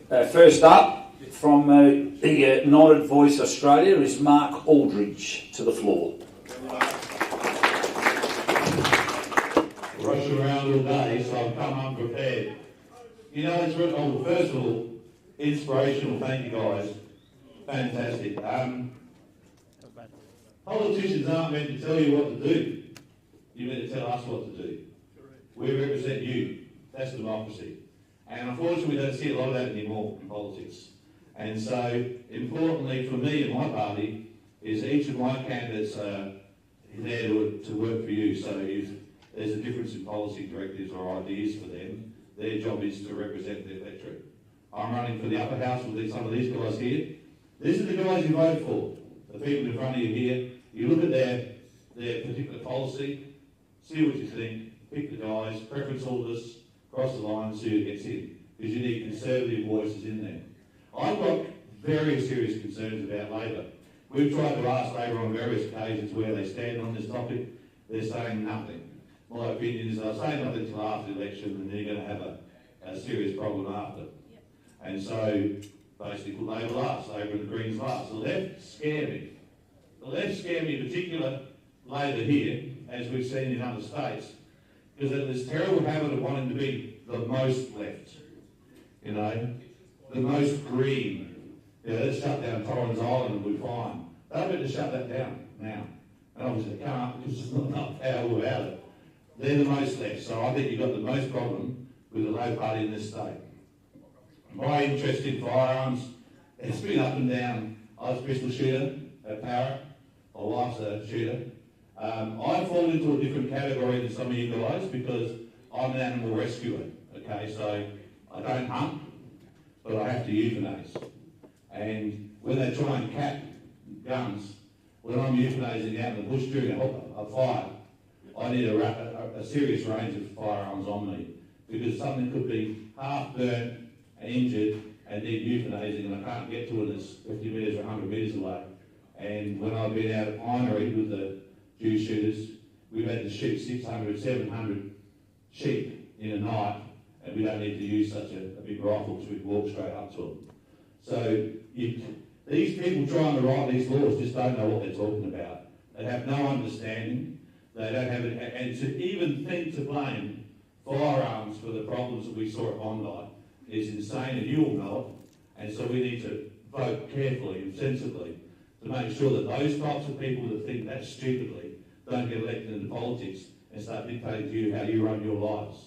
First up, from the United Voice Australia, is Mark Aldridge. To the floor. Rushing around all day, so I've come unprepared. You know, it's really, first of all, inspirational. Thank you, guys. Fantastic. Politicians aren't meant to tell you what to do. You're meant to tell us what to do. We represent you. That's democracy. And unfortunately, we don't see a lot of that anymore in politics. And so, importantly for me and my party, is each of my candidates are there to work for you. So if there's a difference in policy directives or ideas for them, their job is to represent their electorate. I'm running for the upper house with some of these guys here. These are the guys you vote for, the people in front of you here. You look at their particular policy, see what you think, pick the guys, preference holders, cross the line and see who gets in. Because you need conservative voices in there. I've got very serious concerns about Labor. We've tried to ask Labor on various occasions where they stand on this topic. They're saying nothing. My opinion is they'll say nothing until after the election and they're going to have a serious problem after. Yep. And so, basically, Labor last, Labor and the Greens last. The left scare me. The left scare me, in particular, Labor here, as we've seen in other states, because of this terrible habit of wanting to be the most left. You know, the most green. You know, let's shut down Torrens Island and we're fine. They're going to shut that down now. And obviously they can't because there's not enough power about it. They're the most left. So I think you've got the most problem with the Labor Party in this state. My interest in firearms, it's been up and down. I was a pistol shooter at Parrot. My wife's a shooter. I fall into a different category than some of you guys because I'm an animal rescuer. Okay, so I don't hunt, but I have to euthanize. And when they try and cap guns, when I'm euthanizing out in the bush during a fire, I need a serious range of firearms on me because something could be half burnt and injured and need euthanizing and I can't get to it as 50 metres or 100 metres away. And when I've been out at Pinery with the Jew shooters, we've had to shoot 600, 700 sheep in a night and we don't need to use such a big rifle because we can walk straight up to them. So these people trying to write these laws just don't know what they're talking about. They have no understanding. They don't have it, and to even think to blame firearms for the problems that we saw at Bondi is insane, and you all know it. And so we need to vote carefully and sensibly to make sure that those types of people that think that stupidly don't get elected into politics and start dictating to you how you run your lives.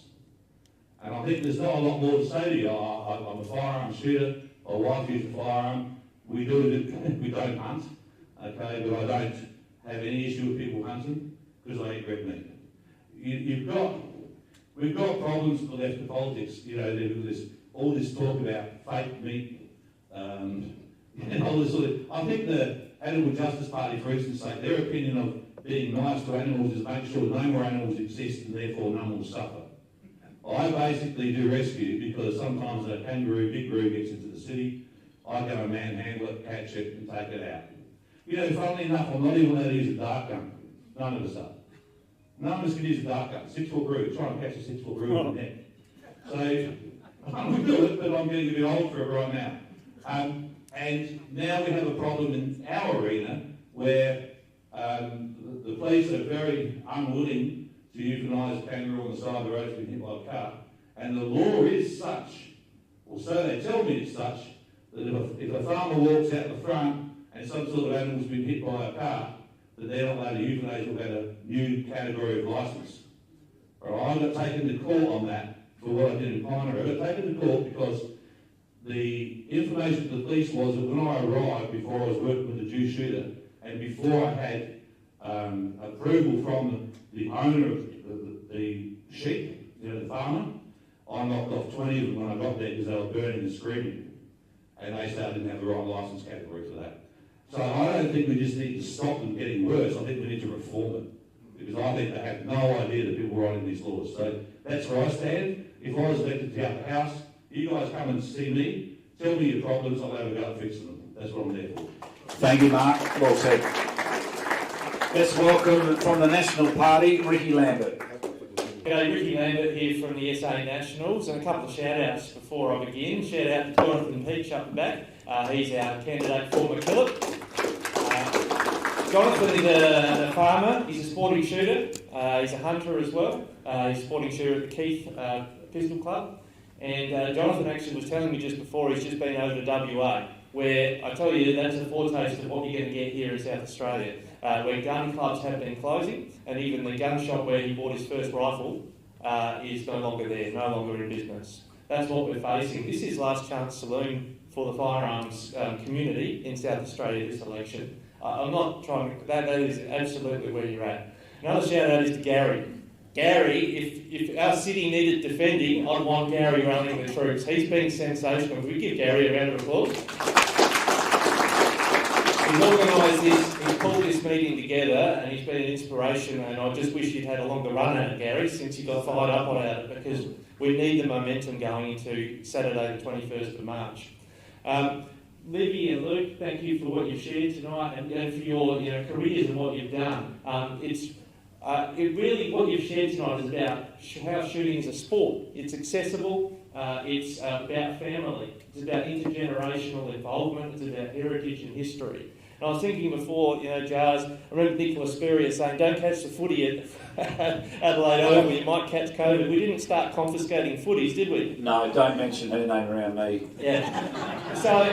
And I think there's not a lot more to say to you. I'm a firearm shooter. My wife used a firearm. We don't hunt, okay, but I don't have any issue with people hunting because I eat red meat. We've got problems with the left of politics. You know, there's all this talk about fake meat, and all this sort of. I think the Animal Justice Party, for instance, say their opinion of being nice to animals is make sure no more animals exist and therefore none will suffer. I basically do rescue because sometimes a kangaroo, big kangaroo gets into the city. I go and manhandle it, catch it, and take it out. You know, funnily enough, I'm not even allowed to use a dart gun. None of us are. None of us can use a dart gun. 6-foot kangaroo, try and catch a 6-foot kangaroo in the neck. So, I would do it, but I'm getting a bit old for it right now. And now we have a problem in our arena where the police are very unwilling to euthanize a kangaroo on the side of the road that's been hit by a car. And the law is such, or so they tell me it's such, that if a farmer walks out the front and some sort of animal's been hit by a car, that they're not allowed to euthanize without a new category of licence. Right, I got taken to court on that for what I did in Pinery. I got taken to court because the information to the police was that when I arrived, before I was working with the Jew shooter, and before I had approval from the owner of the sheep, you know, the farmer, I knocked off 20 of them when I got there because they were burning and screaming. And they said I didn't have the right licence category for that. So I don't think we just need to stop them getting worse. I think we need to reform it. Because I think they have no idea that people are writing these laws. So that's where I stand. If I was elected to the upper house, you guys come and see me, tell me your problems, I'll have a go at fixing them. That's what I'm there for. Thank you, Mark. Well said. Let's welcome from the National Party, Ricky Lambert. G'day, Ricky Lambert here from the SA Nationals, and a couple of shout-outs before I begin. Shout-out to Jonathan Peach up the back. He's our candidate for McKillop. Jonathan is a farmer, he's a sporting shooter, he's a hunter as well. He's a sporting shooter at the Keith Pistol Club. And Jonathan actually was telling me just before he's just been over to WA, where I tell you that's a foretaste of what you're going to get here in South Australia, where gun clubs have been closing, and even the gun shop where he bought his first rifle is no longer there, no longer in business. That's what we're facing. This is last chance saloon for the firearms community in South Australia this election. I'm not trying to, that is absolutely where you're at. Another shout out is to Gary. Gary, if our city needed defending, I'd want Gary running the troops. He's been sensational. If we give Gary a round of applause. He's organised this, he's pulled this meeting together, and he's been an inspiration, and I just wish he'd had a longer run at it, Gary, since he got fired up about it, because we need the momentum going into Saturday the 21st of March. Libby and Luke, thank you for what you've shared tonight and for your careers and what you've done. It really, what you've shared tonight is about how shooting is a sport. It's accessible, it's about family, it's about intergenerational involvement, it's about heritage and history. And I was thinking before, Jars, I remember Nicola Spurrier saying, don't catch the footy at Adelaide Oval, you might catch COVID. We didn't start confiscating footies, did we? No, don't mention her name around me. Yeah. So,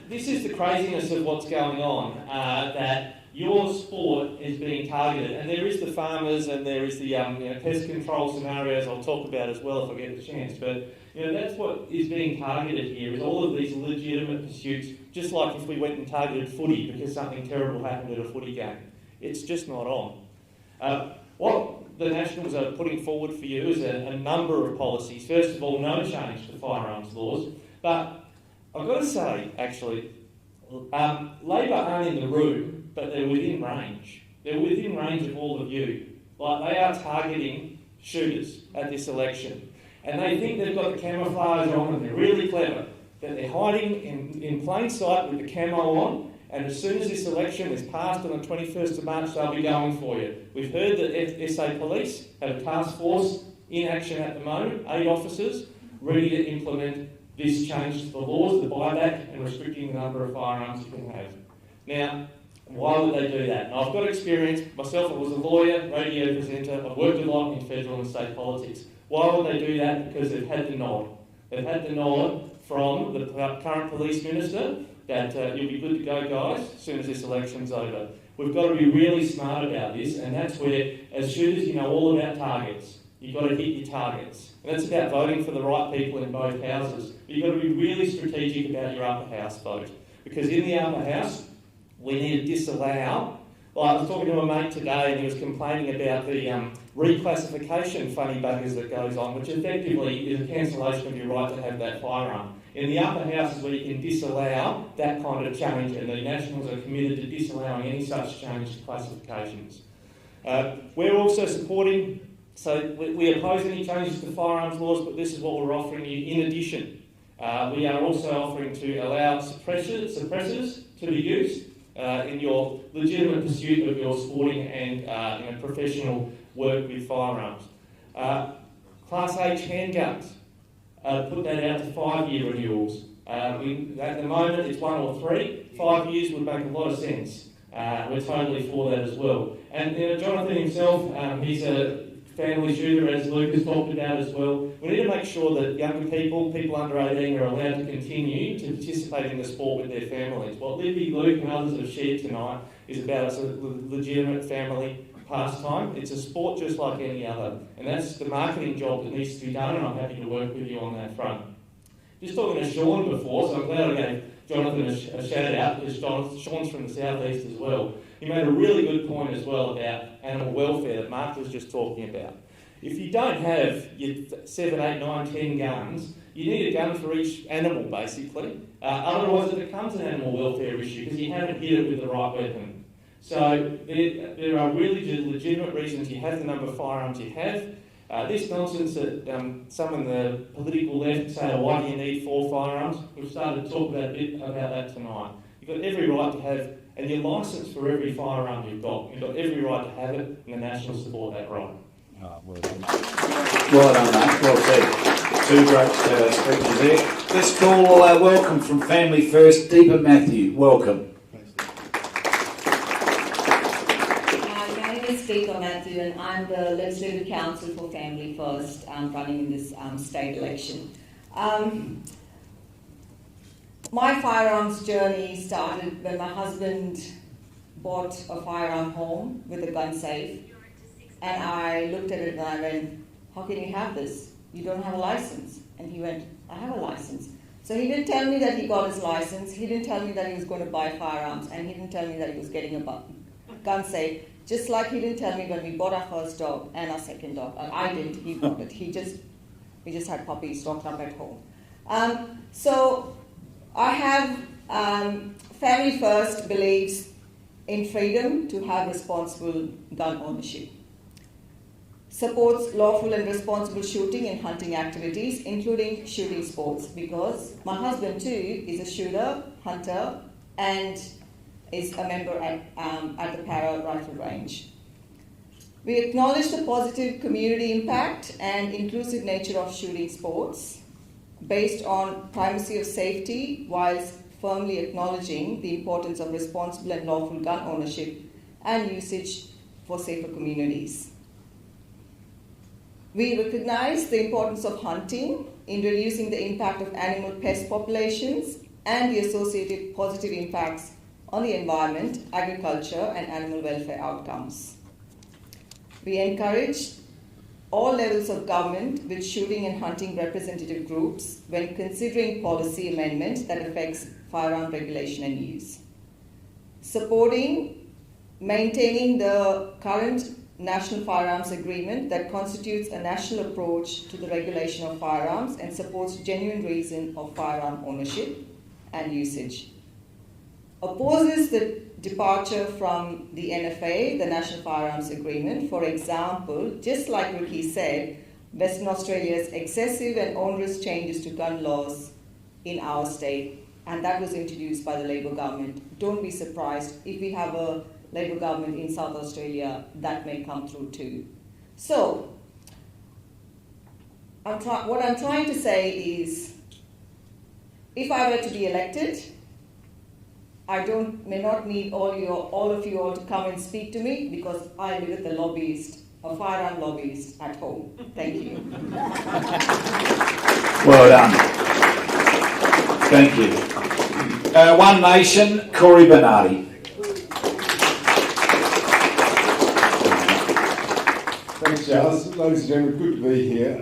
this is the craziness of what's going on, that your sport is being targeted, and there is the farmers and there is the pest control scenarios I'll talk about as well if I get the chance, but that's what is being targeted here, is all of these legitimate pursuits, just like if we went and targeted footy because something terrible happened at a footy game. It's just not on. What the Nationals are putting forward for you is a number of policies. First of all, no change to firearms laws, but I've got to say, actually, Labor aren't in the room, but they're within range. They're within range of all of you. Like, they are targeting shooters at this election. And they think they've got the camouflage on and they're really clever. That they're hiding in plain sight with the camo on, and as soon as this election is passed on the 21st of March, they'll be going for you. We've heard that SA Police have a task force in action at the moment, 8 officers, ready to implement this change to the laws, the buyback and restricting the number of firearms you can have. Now, why would they do that? And I've got experience, myself, I was a lawyer, radio presenter, I've worked a lot in federal and state politics. Why would they do that? Because they've had the nod. They've had the nod from the current police minister that you'll be good to go, guys, as soon as this election's over. We've got to be really smart about this, and that's where, as shooters, you know all about targets. You've got to hit your targets. And that's about voting for the right people in both houses. But you've got to be really strategic about your upper house vote. Because in the upper house, we need to disallow. Well, I was talking to a mate today and he was complaining about the reclassification funny buggers that goes on, which effectively is a cancellation of your right to have that firearm. In the upper house is where you can disallow that kind of change, and the Nationals are committed to disallowing any such change to classifications. We're also supporting, so we oppose any changes to firearms laws, but this is what we're offering you in addition. We are also offering to allow suppressors to be used in your legitimate pursuit of your sporting and professional work with firearms. Class H handguns, put that out to 5-year renewals. At the moment it's 1 or 3. 5 years would make a lot of sense. We're totally for that as well. And Jonathan himself, he's a family shooter, as Luke has talked about as well. We need to make sure that younger people under 18, are allowed to continue to participate in the sport with their families. What Libby, Luke and others have shared tonight is about a legitimate family pastime. It's a sport just like any other, and that's the marketing job that needs to be done, and I'm happy to work with you on that front. Just talking to Sean before, so I'm glad I gave Jonathan a shout out, because Sean's from the southeast as well. He made a really good point as well about animal welfare that Mark was just talking about. If you don't have your 7, 8, 9, 10 guns, you need a gun for each animal basically. Otherwise it becomes an animal welfare issue because you haven't hit it with the right weapon. So there are really legitimate reasons you have the number of firearms you have. This nonsense that some in the political left say, oh, why do you need 4 firearms? We've started to talk a bit about that tonight. You've got every right to have, and you're licensed for every firearm you've got. You've got every right to have it, and the Nationals support that right. Well done. Well done, mate. Well said. Two great speeches there. Let's call welcome from Family First, Deepa Matthew. Welcome. My name is Deepa Matthew and I'm the Legislative Council for Family First running in this state election. My firearms journey started when my husband bought a firearm home with a gun safe, and I looked at it and I went, how can you have this? You don't have a license. And he went, I have a license. So he didn't tell me that he got his license, he didn't tell me that he was going to buy firearms, and he didn't tell me that he was getting a gun safe, just like he didn't tell me when we bought our first dog and our second dog. I didn't, he bought it. We just had puppies stocked up at home. So I have, Family First believes in freedom to have responsible gun ownership. Supports lawful and responsible shooting and hunting activities, including shooting sports, because my husband too is a shooter, hunter, and is a member at the Para Rifle Range. We acknowledge the positive community impact and inclusive nature of shooting sports, based on primacy of safety, whilst firmly acknowledging the importance of responsible and lawful gun ownership and usage for safer communities. We recognize the importance of hunting in reducing the impact of animal pest populations and the associated positive impacts on the environment, agriculture, and animal welfare outcomes. We encourage all levels of government with shooting and hunting representative groups when considering policy amendment that affects firearm regulation and use. Supporting maintaining the current National Firearms Agreement that constitutes a national approach to the regulation of firearms and supports genuine reason of firearm ownership and usage. Opposes the departure from the NFA, the National Firearms Agreement. For example, just like Ricky said, Western Australia's excessive and onerous changes to gun laws in our state, and that was introduced by the Labor government. Don't be surprised if we have a Labor government in South Australia, that may come through too. So, what I'm trying to say is, if I were to be elected, I may not need all of you all to come and speak to me, because I live with a firearm lobbyist at home. Thank you. Well done. Thank you. One Nation, Corey Bernardi. Thanks, Charles. Ladies and gentlemen, good to be here.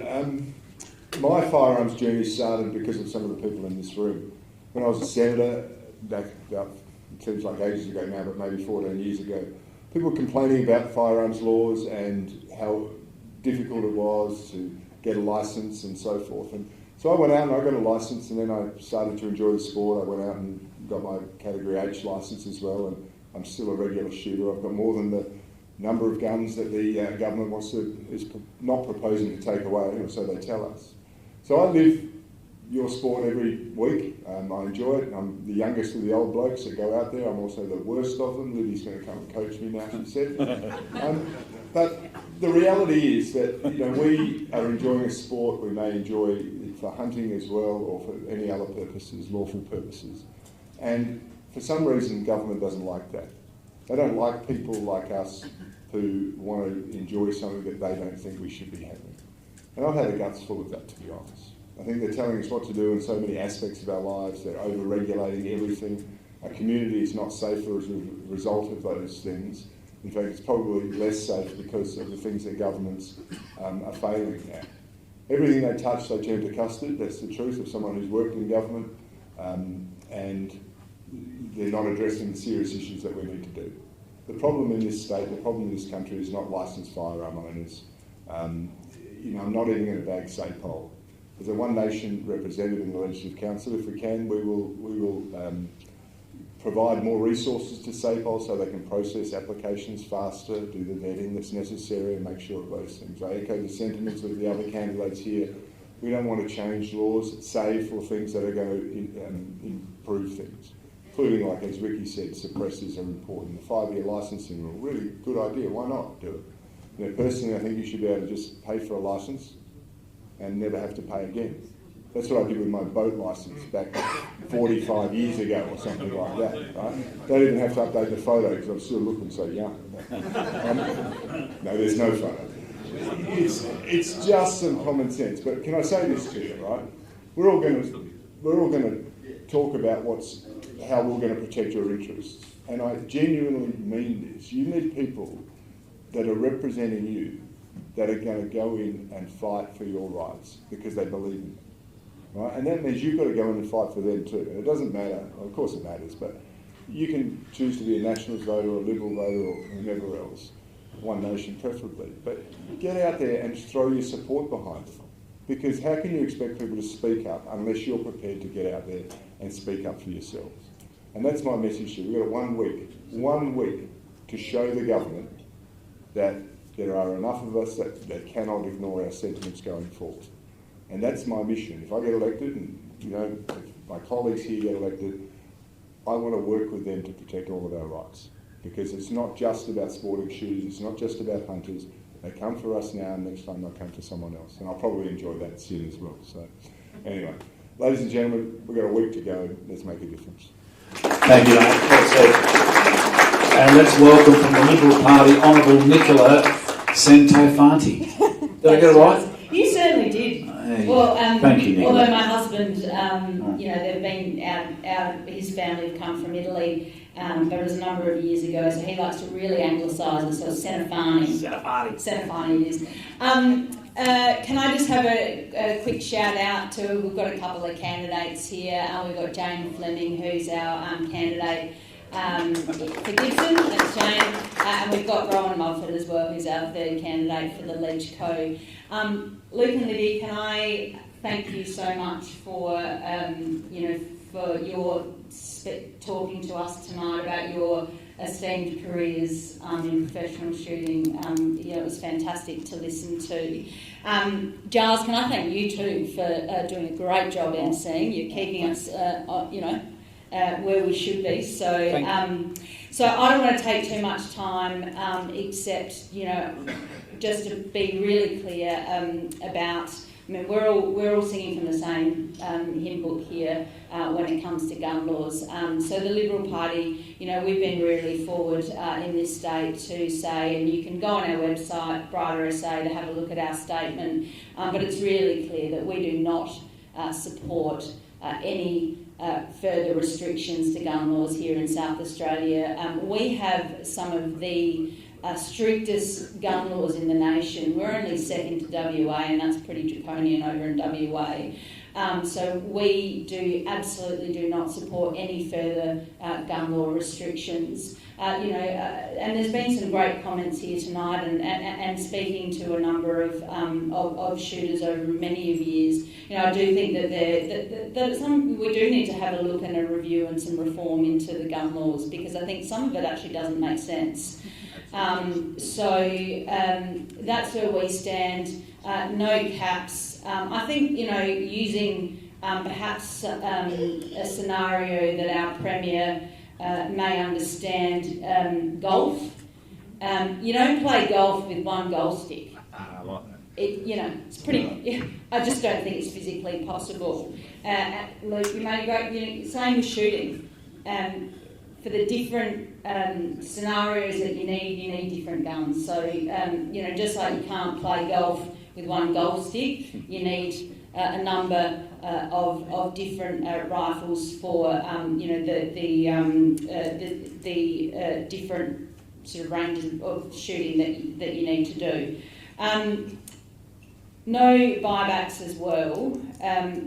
My firearms journey started because of some of the people in this room. When I was a senator, back about, it seems like ages ago now, but maybe 14 years ago, people were complaining about firearms laws and how difficult it was to get a licence and so forth. And so I went out and I got a licence, and then I started to enjoy the sport. I went out and got my Category H licence as well, and I'm still a regular shooter. I've got more than the number of guns that the government is not proposing to take away, or so they tell us. So I live your sport every week. I enjoy it. I'm the youngest of the old blokes that go out there. I'm also the worst of them. Libby's going to come and coach me now, she said. But the reality is that we are enjoying a sport. We may enjoy it for hunting as well, or for any other purposes, lawful purposes. And for some reason, government doesn't like that. They don't like people like us who want to enjoy something that they don't think we should be having. And I've had a guts full of that, to be honest. I think they're telling us what to do in so many aspects of our lives. They're over-regulating everything. Our community is not safer as a result of those things. In fact, it's probably less safe because of the things that governments are failing at. Everything they touch, they turn to custard. That's the truth of someone who's worked in government. And they're not addressing the serious issues that we need to do. The problem in this state, the problem in this country is not licensed firearm owners. I'm not even going to bag SAPOL. As a One Nation representative in the Legislative Council, if we can, we will provide more resources to SAPOL so they can process applications faster, do the vetting that's necessary, and make sure of those things. I echo the sentiments of the other candidates here. We don't want to change laws, save for things that are going to improve things, including, like as Ricky said, suppressors are important. The 5-year licensing rule, really good idea. Why not do it? You know, personally, I think you should be able to just pay for a licence and never have to pay again. That's what I did with my boat licence back 45 years ago or something like that, right? Don't even have to update the photo because I'm still looking so young. No, there's no photo. It's just some common sense. But can I say this to you, right? We're all going to talk about how we're going to protect your interests. And I genuinely mean this. You need people that are representing you that are going to go in and fight for your rights because they believe in it. Right? And that means you've got to go in and fight for them too. And it doesn't matter, well, of course it matters, but you can choose to be a nationalist voter or a liberal voter or whomever else, One Nation preferably. But get out there and throw your support behind it. Because how can you expect people to speak up unless you're prepared to get out there and speak up for yourselves? And that's my message to you. We've got 1 week to show the government that there are enough of us that cannot ignore our sentiments going forward. And that's my mission. If I get elected and, you know, if my colleagues here get elected, I want to work with them to protect all of our rights. Because it's not just about sporting shooters, it's not just about hunters. They come for us now, and next time they'll come for someone else. And I'll probably enjoy that sin as well. So, anyway, ladies and gentlemen, we've got a week to go. Let's make a difference. Thank you, mate. That's it. And let's welcome from the Liberal Party, Honourable Nicola Santofanti. Did I get it right? You certainly did. Hey. Well, thank you, Nicola. although my husband, you know, they've been out, his family have come from Italy, but it was a number of years ago, so he likes to really anglicise it, so Santofanti. Santofanti it is. Can I just have a quick shout out to, we've got a couple of candidates here. We've got Jane Fleming, who's our candidate for Gibson, that's Jane, and we've got Rowan Mulford as well, who's our third candidate for the Ledge Co. Luke and Libby, can I thank you so much for, you know, for your talking to us tonight about your esteemed careers in professional shooting. Yeah, it was fantastic to listen to. Giles, can I thank you too for doing a great job emceeing. You're keeping us, you know, where we should be. So, so I don't want to take too much time, except, you know, just to be really clear about. I mean, we're all singing from the same hymn book here when it comes to gun laws. So the Liberal Party, you know, we've been really forward in this state to say, and you can go on our website, Brighter SA, to have a look at our statement, but it's really clear that we do not support any further restrictions to gun laws here in South Australia. We have some of the strictest gun laws in the nation. We're only second to WA, and that's pretty draconian over in WA. So we absolutely do not support any further gun law restrictions. You know, and there's been some great comments here tonight, and speaking to a number of shooters over many of years. You know, I do think that we do need to have a look and a review and some reform into the gun laws, because I think some of it actually doesn't make sense. So that's where we stand. No caps. I think, you know, using perhaps a scenario that our Premier may understand, golf. You don't play golf with one golf stick. You know, it's pretty. I just don't think it's physically possible. Luke, you made a great. You know, same with shooting. For the different scenarios that you need different guns. So, you know, just like you can't play golf with one golf stick, you need a number of different rifles for, you know, the different sort of ranges of shooting that you need to do. No buybacks as well,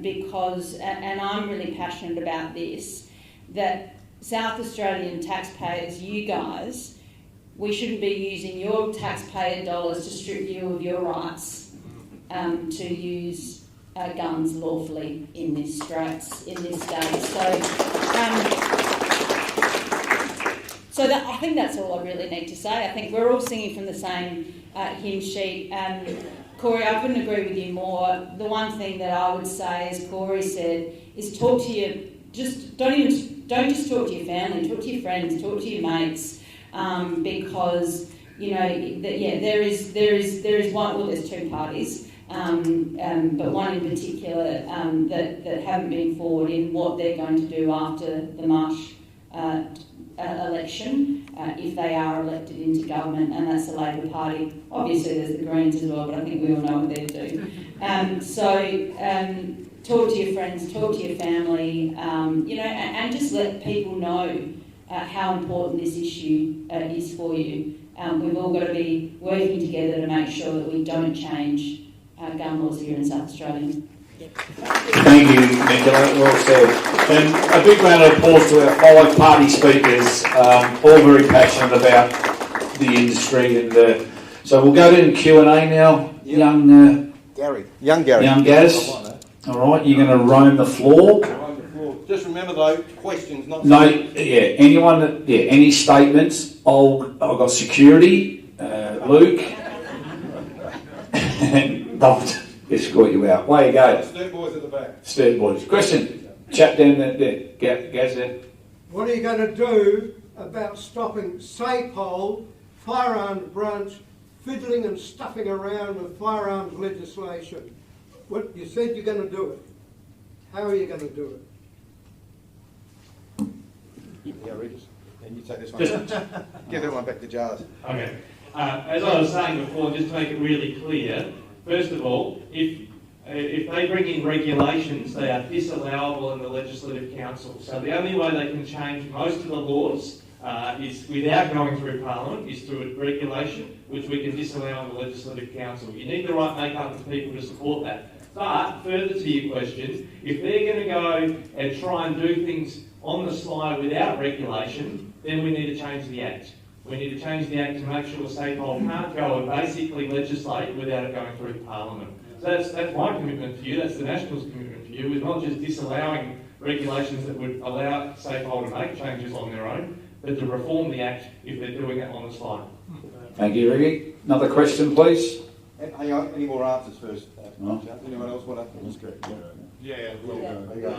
because, and I'm really passionate about this, that South Australian taxpayers, you guys, we shouldn't be using your taxpayer dollars to strip you of your rights to use guns lawfully in this state. So that, I think that's all I really need to say. I think we're all singing from the same hymn sheet. Corey, I couldn't agree with you more. The one thing that I would say, as Corey said, is talk to your, don't just talk to your family, talk to your friends, talk to your mates, because you know, there is one. Well, there's two parties, but one in particular that haven't been forward in what they're going to do after the March election, if they are elected into government, and that's the Labor Party. Obviously, there's the Greens as well, but I think we all know what they're doing. Talk to your friends, talk to your family, you know, and just let people know how important this issue is for you. We've all got to be working together to make sure that we don't change gun laws here in South Australia. Thank you, Nicola. Well said. And a big round of applause to our 5 party speakers, all very passionate about the industry. And so we'll go to Q&A now. Young Gary. Young Gary. Young Gaz. All right, you're going to roam the floor. Just remember though, questions, not... No, yeah, anyone that, yeah, any statements. I've got security, Luke, and I'll escort you out. Way you go. Sturt boys at the back. Sturt boys. Question. Chap down there. Gaz there. What are you going to do about stopping SAPOL, Firearms Branch, fiddling and stuffing around with firearms legislation? What you said you're going to do it. How are you going to do it? Yeah, Regis. And you take this one. Give that one back to Jars. Okay. As I was saying before, just to make it really clear, first of all, if they bring in regulations, they are disallowable in the Legislative Council. So the only way they can change most of the laws is without going through Parliament, is through a regulation, which we can disallow in the Legislative Council. You need the right makeup of people to support that. But further to your question, if they're going to go and try and do things on the sly without regulation, then we need to change the Act. We need to change the Act to make sure SAPOL can't go and basically legislate without it going through Parliament. So that's my commitment to you, that's the Nationals' commitment to you. We're not just disallowing regulations that would allow SAPOL to make changes on their own, but to reform the Act if they're doing that on the sly. Thank you, Ricky. Another question, please. Hang on, any more answers first? No. Anyone else want to? That's great. Yeah, well, there you go.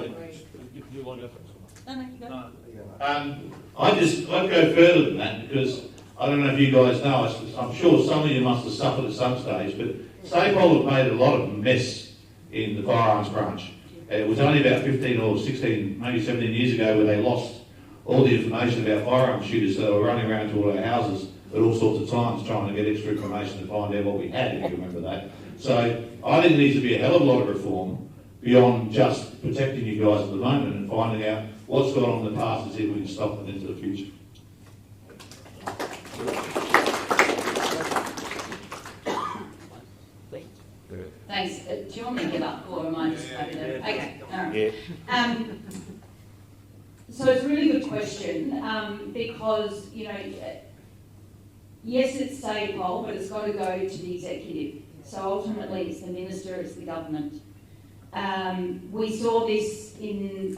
I'd go further than that, because I don't know if you guys know, I'm sure some of you must have suffered at some stage, but SAPOL have made a lot of mess in the Firearms Branch. It was only about 15 or 16, maybe 17 years ago where they lost all the information about firearm shooters, so they were running around to all our houses at all sorts of times trying to get extra information to find out what we had, if you remember that. So I think there needs to be a hell of a lot of reform beyond just protecting you guys at the moment and finding out what's gone on in the past to see if we can stop them into the future. Thanks. Do you want me to get up, or am I just over there? Okay. All right. Yeah. So it's a really good question because, you know, yes, it's SAPOL, but it's got to go to the executive. So ultimately, it's the minister, it's the government. We saw this in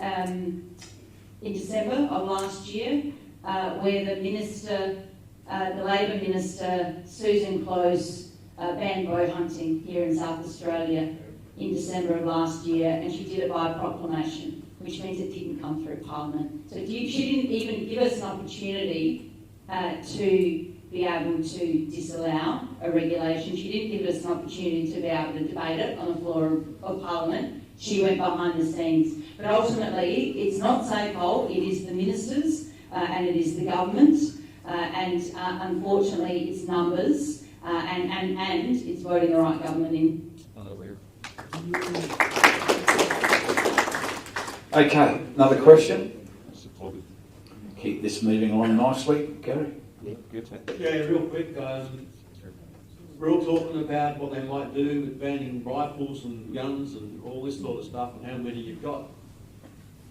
December of last year, where the minister, the Labor minister, Susan Close, banned bow hunting here in South Australia in December of last year, and she did it by a proclamation, which means it didn't come through Parliament. So she didn't even give us an opportunity to be able to disallow a regulation. She didn't give us an opportunity to be able to debate it on the floor of Parliament. She went behind the scenes. But ultimately, it's not SAPOL, it is the ministers and it is the government. And unfortunately, it's numbers and it's voting the right government in. Okay, another question? Keep this moving along nicely, Gary. Yeah, real quick. We're all talking about what they might do with banning rifles and guns and all this sort of stuff and how many you've got.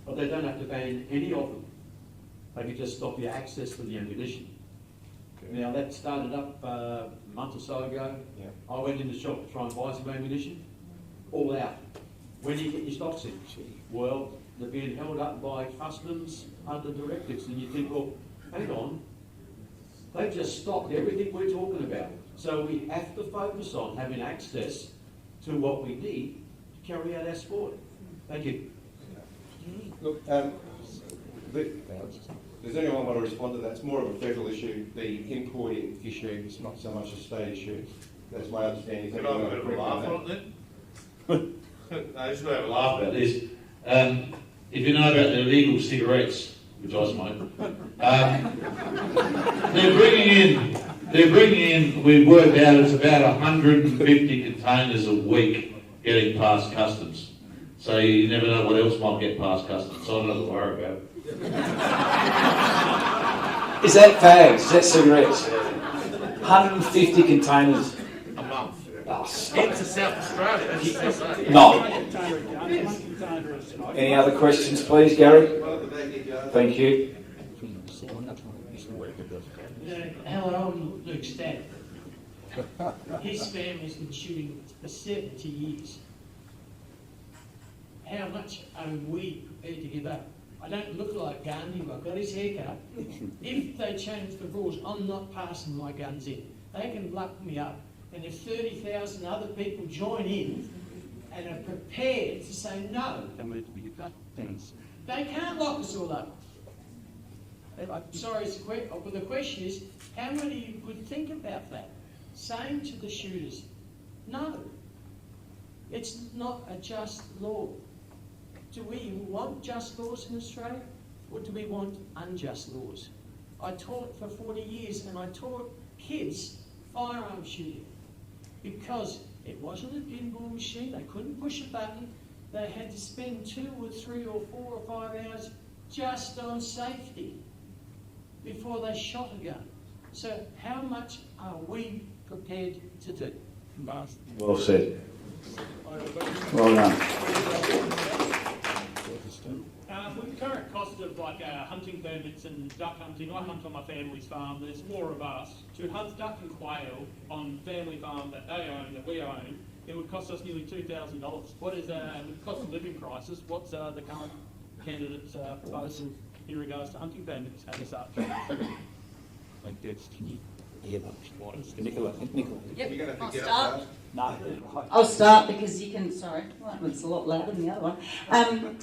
But they don't have to ban any of them. They could just stop your access to the ammunition. Now that started up a month or so ago. Yeah. I went in the shop to try and buy some ammunition. All out. When do you get your stocks in? Well, they're being held up by customs under directives, and you think, well, hang on, they've just stopped everything we're talking about. So we have to focus on having access to what we need to carry out our sport. Thank you. Look, Does anyone want to respond to that? It's more of a federal issue, the importing issue. It's not so much a state issue. That's my understanding. Can I have a bit of a laugh on it then? I just want to have a laugh about this. If you know about the illegal cigarettes, which I smoke, they're bringing in, we've worked out it's about 150 containers a week getting past customs. So you never know what else might get past customs, so I don't have to worry about it. Is that fags? Is that cigarettes? 150 containers. A month. Oh, Into South Australia. no. Any other questions, please, Gary? Thank you. Hello, Luke Stack. His family's been shooting for 70 years. How much are we prepared to give up? I don't look like Gandhi, I've got his haircut. If they change the rules, I'm not passing my guns in. They can lock me up. And if 30,000 other people join in and are prepared to say no, they can't lock us all up. I'm sorry, but the question is, how many of you would think about that? Saying to the shooters, no, it's not a just law. Do we want just laws in Australia, or do we want unjust laws? I taught for 40 years, and I taught kids firearm shooting because it wasn't a pinball machine. They couldn't push a button. They had to spend 2 or 3 or 4 or 5 hours just on safety before they shot a gun. So how much are we prepared to do? Well said. Well done. With the current cost of hunting permits and duck hunting, I hunt on my family's farm. There's 4 of us. To hunt duck and quail on family farm that they own, that we own, it would cost us nearly $2,000. What is with the cost of living crisis? What's the current candidate's proposal in regards to hunting permits and such? Nicola. Yep, I'll start. No. I'll start because you can, sorry, well, it's a lot louder than the other one.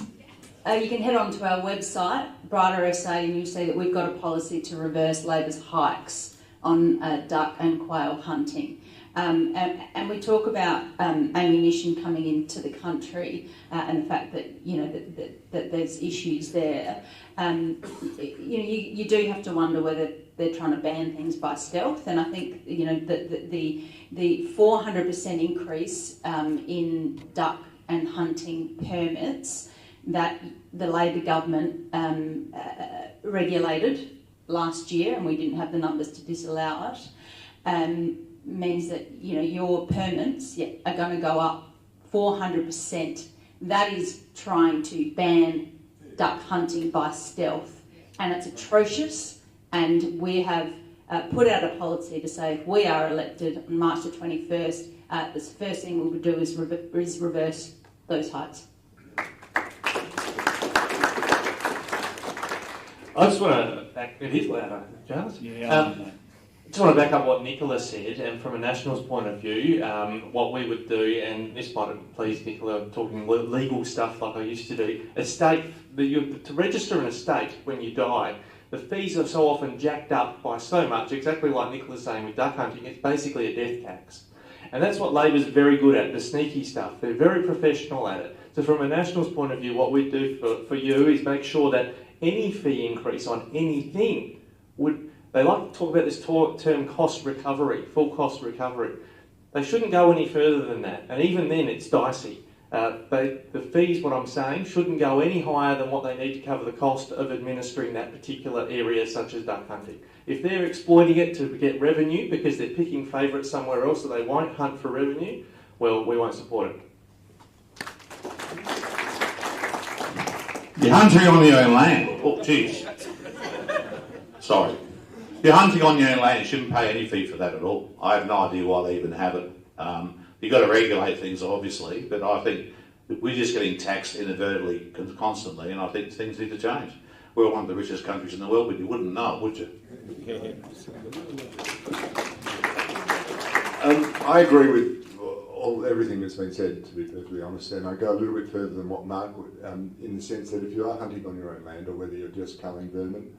You can head on to our website, Brighter SA, and you'll see that we've got a policy to reverse Labor's hikes on duck and quail hunting. And we talk about ammunition coming into the country and the fact that, you know, that there's issues there. You do have to wonder whether they're trying to ban things by stealth, and I think, you know, the 400% increase in duck and hunting permits that the Labor government regulated last year, and we didn't have the numbers to disallow it, means that, you know, your permits are going to go up 400%. That is trying to ban duck hunting by stealth, and it's atrocious. And we have put out a policy to say if we are elected on March the 21st, the first thing we would do is reverse those hikes. I just want to back, it is louder, Charles. Yeah. Just want to back up what Nicola said, and from a Nationals point of view, what we would do, and this might have pleased Nicola, talking legal stuff like I used to do, to register an estate when you die, the fees are so often jacked up by so much, exactly like Nicola's saying with duck hunting, it's basically a death tax. And that's what Labor's very good at, the sneaky stuff. They're very professional at it. So from a Nationals point of view, what we do for you is make sure that any fee increase on anything they like to talk about this term cost recovery, full cost recovery. They shouldn't go any further than that, and even then it's dicey. The fees, what I'm saying, shouldn't go any higher than what they need to cover the cost of administering that particular area, such as duck hunting. If they're exploiting it to get revenue because they're picking favourites somewhere else so they won't hunt for revenue, well, we won't support it. You're hunting on your own land. Oh, jeez. Sorry. You're hunting on your own land, you shouldn't pay any fee for that at all. I have no idea why they even have it. You've got to regulate things, obviously, but I think that we're just getting taxed inadvertently constantly, and I think things need to change. We're one of the richest countries in the world, but you wouldn't know it, would you? I agree with everything that's been said, to be perfectly honest, and I go a little bit further than what Mark would, in the sense that if you are hunting on your own land, or whether you're just culling vermin,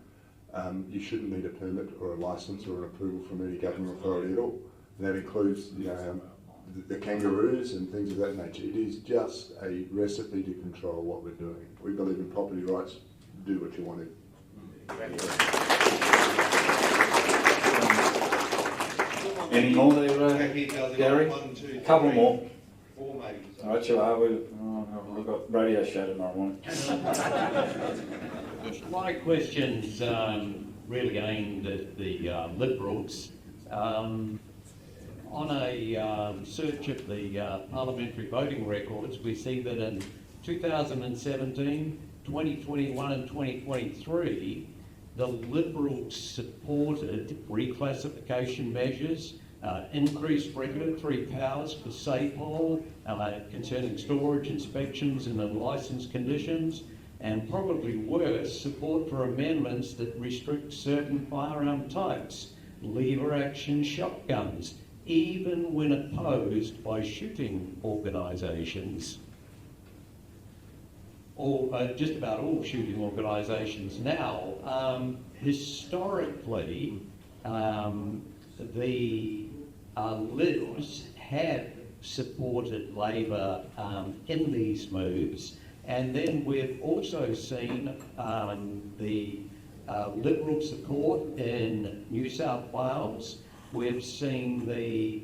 you shouldn't need a permit or a licence or an approval from any government authority at all. And that includes, the kangaroos and things of that nature. It is just a recipe to control what we're doing. We believe in property rights. Do what you want to. Any more there, Gary? A couple more. Four maybe. All right, you are. We've got radio show tomorrow morning. My question's really aimed at the Liberals. On a search of the parliamentary voting records, we see that in 2017, 2021 and 2023, the Liberals supported reclassification measures, increased regulatory powers for SAPOL concerning storage inspections and licence conditions, and probably worse, support for amendments that restrict certain firearm types, lever-action shotguns, even when opposed by shooting organisations. Just about all shooting organisations now. Historically, the Libs have supported Labor in these moves, and then we've also seen the Liberal support in New South Wales. We've seen the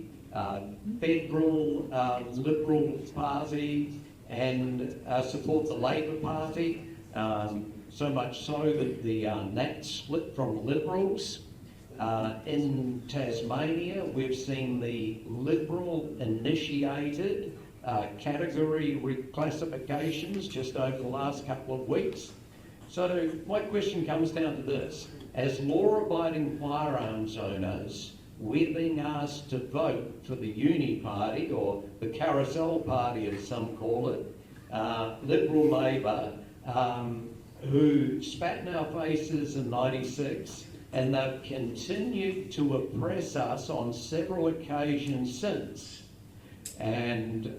federal Liberal Party and support the Labor Party, so much so that the Nats split from Liberals. In Tasmania, we've seen the Liberal-initiated category reclassifications just over the last couple of weeks. So my question comes down to this. As law-abiding firearms owners, we're being asked to vote for the Uni Party, or the Carousel Party as some call it, Liberal Labor, who spat in our faces in '96, and they've continued to oppress us on several occasions since. And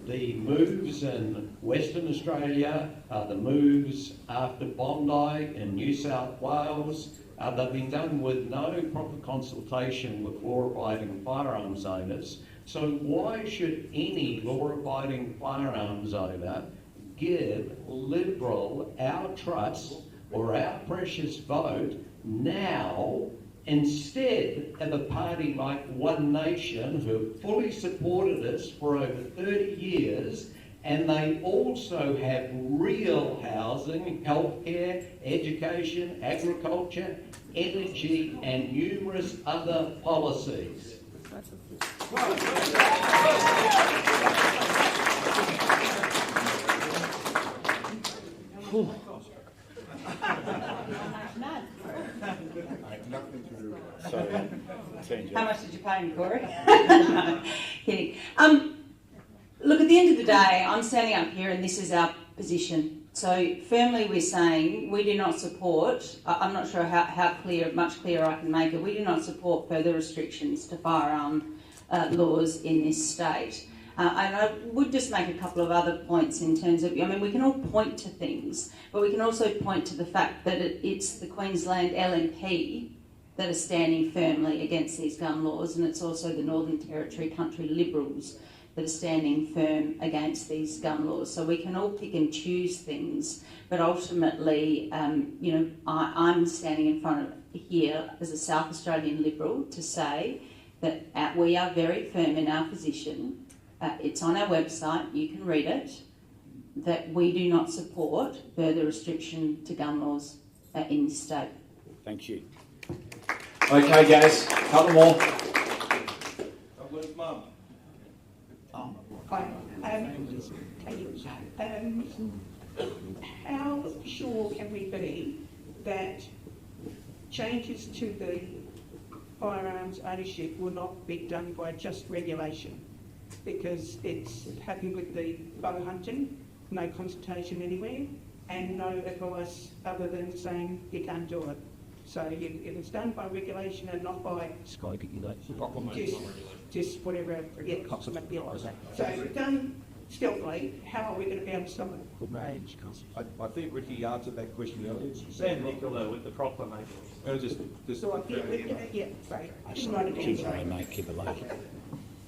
the moves in Western Australia, the moves after Bondi in New South Wales, they've been done with no proper consultation with law-abiding firearms owners. So why should any law-abiding firearms owner give Liberal our trust or our precious vote now instead of a party like One Nation, who fully supported us for over 30 years, and they also have real housing, healthcare, education, agriculture, energy, and numerous other policies? Nothing to do with it. Sorry. How much did you pay me, Corey? No, kidding. Look, at the end of the day, I'm standing up here and this is our position. So firmly we're saying we do not support, I'm not sure how clear, much clearer I can make it, we do not support further restrictions to firearm laws in this state. And I would just make a couple of other points in terms of, we can all point to things, but we can also point to the fact that it's the Queensland LNP that are standing firmly against these gun laws, and it's also the Northern Territory country Liberals that are standing firm against these gun laws. So we can all pick and choose things, but ultimately, I'm standing in front of here as a South Australian Liberal to say that we are very firm in our position. It's on our website, you can read it, that we do not support further restriction to gun laws in this state. Thank you. Okay, guys, couple more. Where's Mum? Hi. How sure can we be that changes to the firearms ownership will not be done by just regulation? Because it's happened with the bow hunting, no consultation anywhere, and no advice other than saying you can't do it. So if it's done by regulation and not by just whatever, forget something like that. So done stealthily, how are we going to be able to stop it? I think Ricky answered that question earlier. Sam Nicola with the proclamation. So I think we're going to, yeah, sorry, I didn't write it down.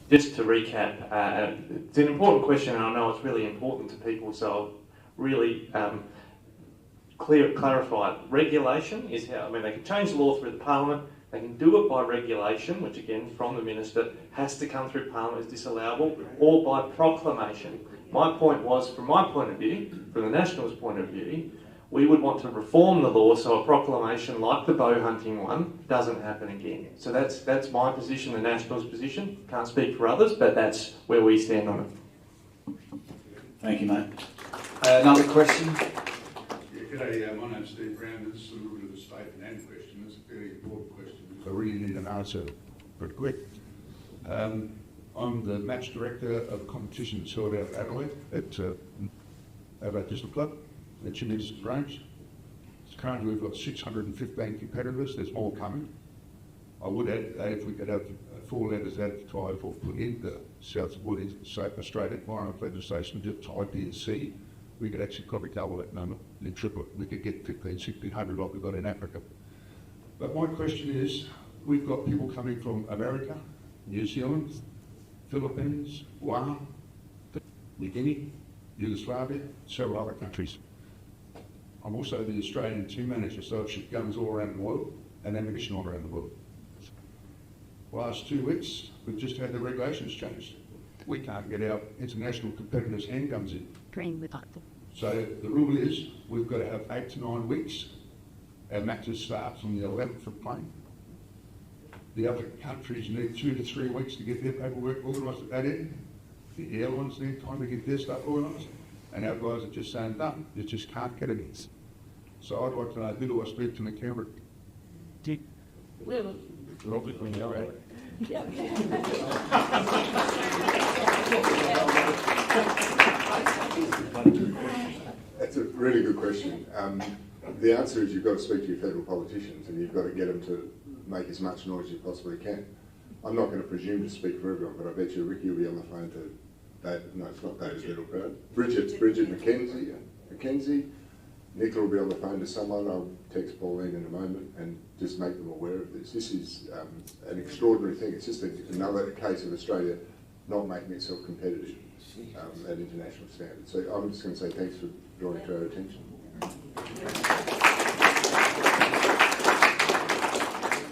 Just to recap, it's an important question, and I know it's really important to people, so I'll really clarify it. Regulation is how, they can change the law through the Parliament, they can do it by regulation, which again, from the Minister, has to come through Parliament, is disallowable, or by proclamation. My point was, from my point of view, from the Nationals' point of view, we would want to reform the law so a proclamation like the bow hunting one doesn't happen again. So that's my position, the Nationals' position. Can't speak for others, but that's where we stand on it. Thank you, mate. Another question? Yeah, g'day, my name's Steve Brown. This is a little bit of a statement and question. It's a very important question. I really need an answer pretty quick. I'm the match director of a competition that's held out of Adelaide at Adelaide District Club at Chimneys Range. Currently we've got 615 competitors. There's more coming. I would add that if we could have 4 letters advertised or put in the South Australian environment legislation, just type in C, we could actually probably double that number, then triple it. We could get 1,500 like we've got in Africa. But my question is, we've got people coming from America, New Zealand, Philippines, Guam, New Guinea, Yugoslavia, several other countries. I'm also the Australian team manager, so I've shipped guns all around the world and ammunition all around the world. Last 2 weeks, we've just had the regulations changed. We can't get our international competitors' handguns in. Green with Apple. So the rule is we've got to have 8 to 9 weeks. Our matches start on the 11th of plane. The other countries need 2 to 3 weeks to get their paperwork organised at that end. The airlines need time to get their stuff organised. And our guys are just saying, done, you just can't get it in. So I'd like to know, who do I speak to in Canberra? Well, Robert, we know it. That's a really good question. The answer is you've got to speak to your federal politicians and you've got to get them to make as much noise as you possibly can. I'm not going to presume to speak for everyone, but I bet you Ricky will be on the phone to David, no, it's not David Littleproud. Bridget Mackenzie. Nicola will be on the phone to someone. I'll text Pauline in a moment and just make them aware of this. This is an extraordinary thing. It's just another case of Australia not making itself competitive at international standards. So I'm just going to say thanks for drawing it to our attention.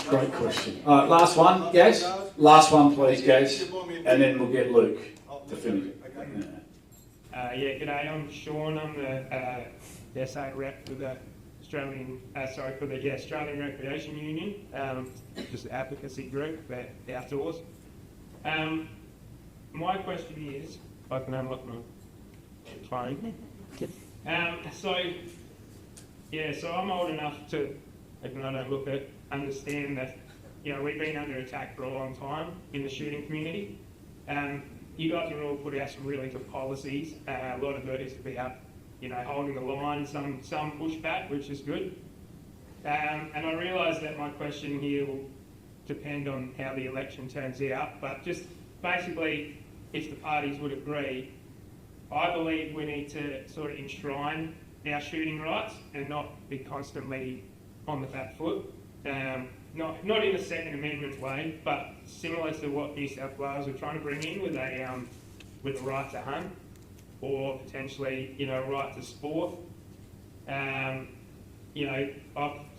Great question. All right, last one, Gaz. Last one, please, Gaz. And then we'll get Luke to finish. G'day, I'm Sean. I'm the SA rep for the Australian Recreation Union, just the advocacy group for outdoors. My question is, if I can unlock my phone. So I'm old enough to, even though I don't look it, understand that, we've been under attack for a long time in the shooting community. You guys have all put out some really good policies. A lot of it is about, holding the line, some pushback, which is good. And I realise that my question here will depend on how the election turns out, but just basically, if the parties would agree, I believe we need to sort of enshrine our shooting rights and not be constantly on the back foot. Not in a Second Amendment way, but similar to what New South Wales are trying to bring in with a right to hunt, or potentially, right to sport. I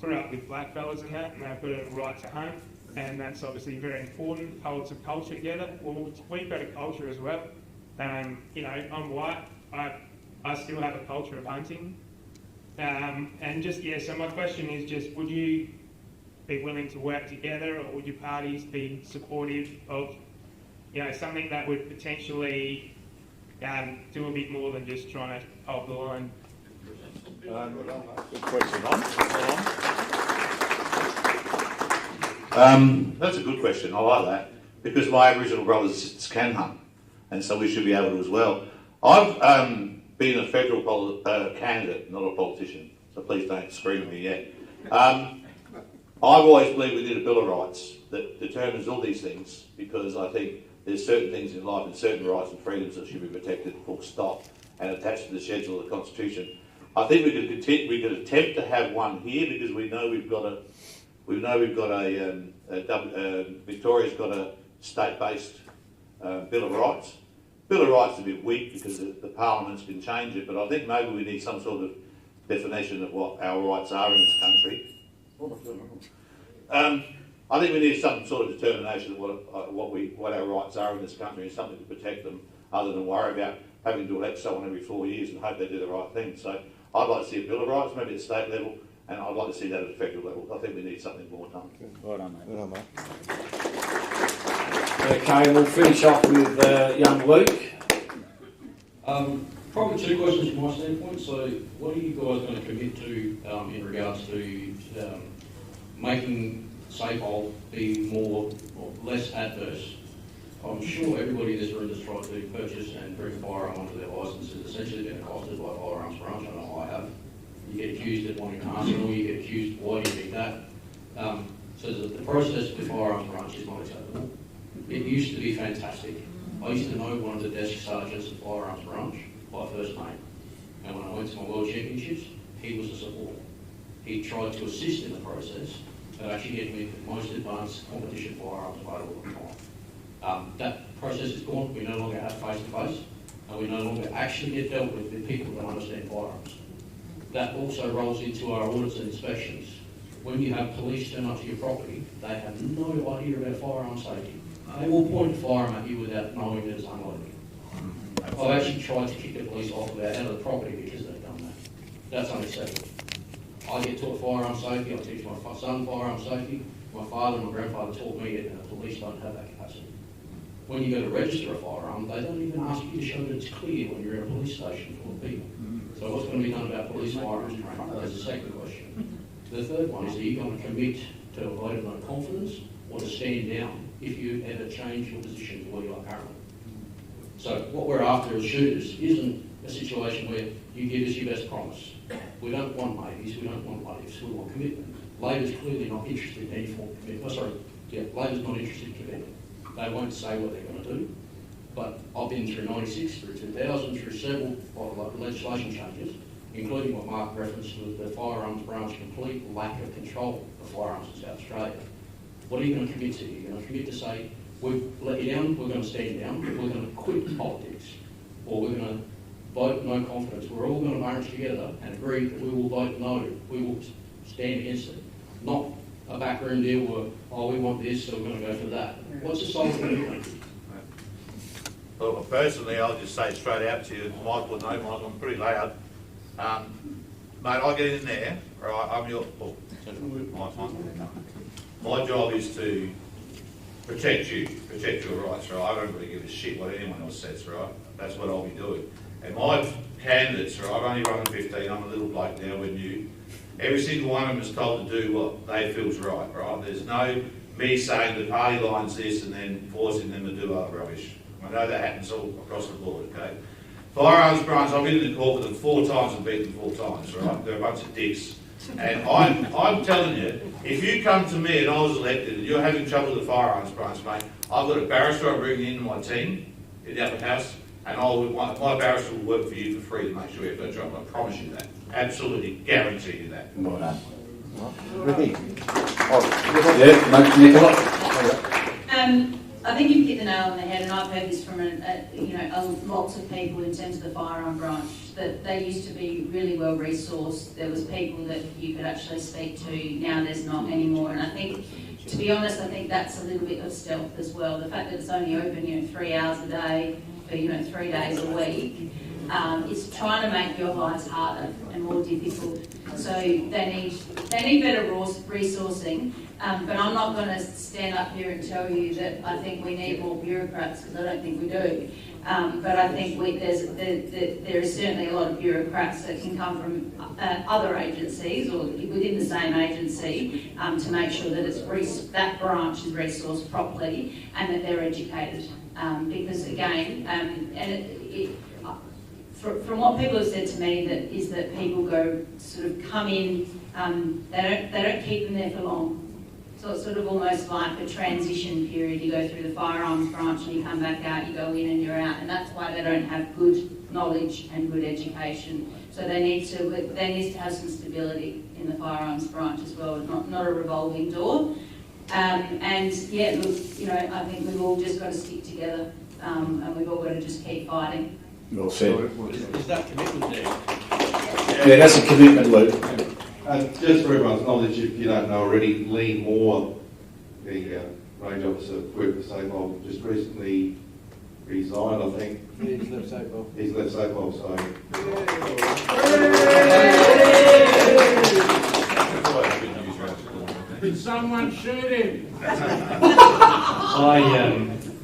grew up with black fellas and that, and they've got a right to hunt, and that's obviously very important. Holds a culture together. Well, we've got a culture as well. I'm white. I still have a culture of hunting. So my question is just, would you be willing to work together, or would your parties be supportive of, something that would potentially do a bit more than just trying to hold the line? Good question. That's a good question. I like that, because my Aboriginal brothers and sisters can hunt, and so we should be able to as well. I've been a federal candidate, not a politician, so please don't scream at me yet. I've always believed we need a Bill of Rights that determines all these things, because I think there's certain things in life and certain rights and freedoms that should be protected, full stop, and attached to the schedule of the Constitution. I think we could attempt to have one here, because we know we've got a Victoria's got a state-based Bill of Rights. Bill of Rights is a bit weak because the Parliaments can change it, but I think maybe we need some sort of definition of what our rights are in this country. I think we need some sort of determination of what our rights are in this country, and something to protect them, other than worry about having to elect someone every 4 years and hope they do the right thing. So I'd like to see a Bill of Rights, maybe at state level, and I'd like to see that at a federal level. I think we need something more done. Well done, mate. Well done, mate. Okay, we'll finish off with young Luke. Probably two questions from my standpoint. So what are you guys going to commit to in regards to making SAPOL be more or less adverse? I'm sure everybody in this room that's tried to purchase and bring a firearm onto their licence has essentially been accosted by a firearms branch. I know I have. You get accused of wanting an arsenal, you get accused, why do you need that? So the process for the firearms branch is not acceptable. It used to be fantastic. I used to know one of the desk sergeants at the firearms branch by first name. And when I went to my World Championships, he was a supporter. He tried to assist in the process of actually getting me the most advanced competition firearms available at the time. That process is gone. We no longer have face-to-face, and we no longer actually get dealt with people that understand firearms. That also rolls into our audits and inspections. When you have police turn up to your property, they have no idea about firearm safety. They will point a firearm at you without knowing that it's unloaded. I've actually tried to kick the police out of the property because they've done that. That's unacceptable. I get taught firearm safety, I teach my son firearm safety. My father and my grandfather taught me it, and the police don't have that capacity. When you go to register a firearm, they don't even ask you to show that it's clear when you're in a police station full of people. So what's going to be done about police firearms training? That's the second question. The third one is, are you going to commit to a vote of no confidence or to stand down if you ever change your position to where you are currently? So what we're after as shooters isn't a situation where you give us your best promise. We don't want maybes, we don't want what ifs, we want commitment. Labor's clearly not interested in any form of commitment. Labor's not interested in commitment. They won't say what they're going to do. But I've been through 96, through 2000, through several legislation changes, including what Mark referenced with the Firearms branch complete lack of control of firearms in South Australia. What are you going to commit to? You're going to commit to say, we've let you down, we're going to stand down, we're going to quit politics, or we're going to vote no confidence. We're all going to march together and agree that we will vote no, we will stand against it. Not a backroom deal where, oh, we want this, so we're going to go for that. What's the solution to do? Well, personally, I'll just say straight out to you, Michael, no, Michael, I'm pretty loud. Mate, I get in there, right, I'm your, my job is to protect you, protect your rights, right? I don't really give a shit what anyone else says, right? That's what I'll be doing. And my candidates, right, I've only run 15, I'm a little bloke now, we're new. Every single one of them is told to do what they feel's right, right? There's no me saying the party line's this and then forcing them to do other rubbish. I know that happens all across the board, okay? Firearms branch, I've been in the court with them 4 times and beaten 4 times, right? They're a bunch of dicks. And I'm telling you, if you come to me and I was elected and you're having trouble with the firearms branch, mate, I've got a barrister I'm bringing into my team in the upper house, and my barrister will work for you for free to make sure you have no trouble. I promise you that. Absolutely guarantee you that. Well done. Ricky. Nicola. I think you've hit the nail on the head, and I've heard this from lots of people in terms of the firearm branch, that they used to be really well resourced. There was people that you could actually speak to. Now there's not anymore, and I think, to be honest, I think that's a little bit of stealth as well. The fact that it's only open, 3 hours a day for 3 days a week, is trying to make your lives harder and more difficult. So they need better resourcing. But I'm not going to stand up here and tell you that I think we need more bureaucrats, because I don't think we do. But I think there is certainly a lot of bureaucrats that can come from other agencies or within the same agency to make sure that that branch is resourced properly and that they're educated. Because again, from what people have said to me, that people go sort of come in, they don't keep them there for long. So it's sort of almost like a transition period. You go through the firearms branch and you come back out, you go in and you're out. And that's why they don't have good knowledge and good education. So there needs to have some stability in the firearms branch as well, not a revolving door. And yeah, look, you know, I think we've all just got to stick together, and we've all got to just keep fighting. Well said. Is that commitment there? Yeah, that's a commitment, Luke. Just for everyone's knowledge, if you don't know already, Lee Moore, the range officer worked for SAPOL, just recently resigned, I think. He's left SAPOL. He's left SAPOL, so... Did someone shoot him?